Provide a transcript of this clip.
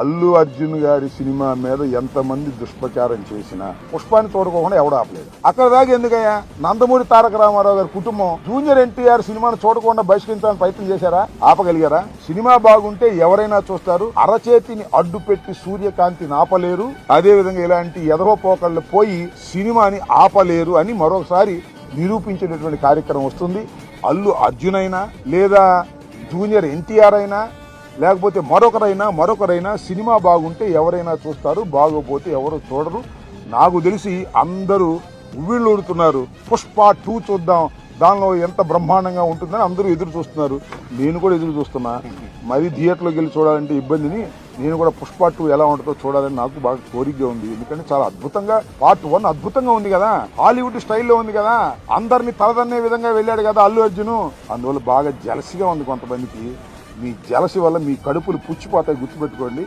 అల్లు అర్జున్ గారి సినిమా మీద ఎంతమంది దుష్ప్రచారం చేసినా పుష్పాన్ని చూడకోకుండా ఎవడు ఆపలేదు. అక్కడ దాకా ఎందుకయ్యా? నందమూరి తారక రామారావు గారి కుటుంబం జూనియర్ ఎన్టీఆర్ సినిమాను చూడకుండా బహిష్కరించాలని ప్రయత్నం చేశారా? ఆపగలిగారా? సినిమా బాగుంటే ఎవరైనా చూస్తారు. అరచేతిని అడ్డు పెట్టి సూర్యకాంతిని ఆపలేరు. అదే విధంగా ఇలాంటి ఎదవపోకళ్ళు పోయి సినిమాని ఆపలేరు అని మరొకసారి నిరూపించేటటువంటి కార్యక్రమం వస్తుంది. అల్లు అర్జున్ అయినా లేదా జూనియర్ ఎన్టీఆర్ అయినా లేకపోతే మరొకరైనా సినిమా బాగుంటే ఎవరైనా చూస్తారు, బాగోపోతే ఎవరు చూడరు. నాకు తెలిసి అందరూ ఉవ్విళ్ళూరుతున్నారు. పుష్ప 2 చూద్దాం, దానిలో ఎంత బ్రహ్మాండంగా ఉంటుందని అందరూ ఎదురు చూస్తున్నారు. నేను కూడా ఎదురు చూస్తున్నా. మరి థియేటర్లోకి వెళ్ళి చూడాలంటే ఇబ్బందిని నేను కూడా పుష్ప 2 ఎలా ఉంటుందో చూడాలని నాకు బాగా కోరికగా ఉంది. ఎందుకంటే చాలా అద్భుతంగా పార్ట్ 1 అద్భుతంగా ఉంది కదా, హాలీవుడ్ స్టైల్లో ఉంది కదా, అందరినీ తలదన్నే విధంగా వెళ్ళాడు కదా అల్లు అర్జున్. అందువల్ల బాగా జలసిగా ఉంది కొంతమందికి. మీ జలసి వల్ల మీ కడుపులు పుచ్చిపోతాయి, గుర్తుపెట్టుకోండి.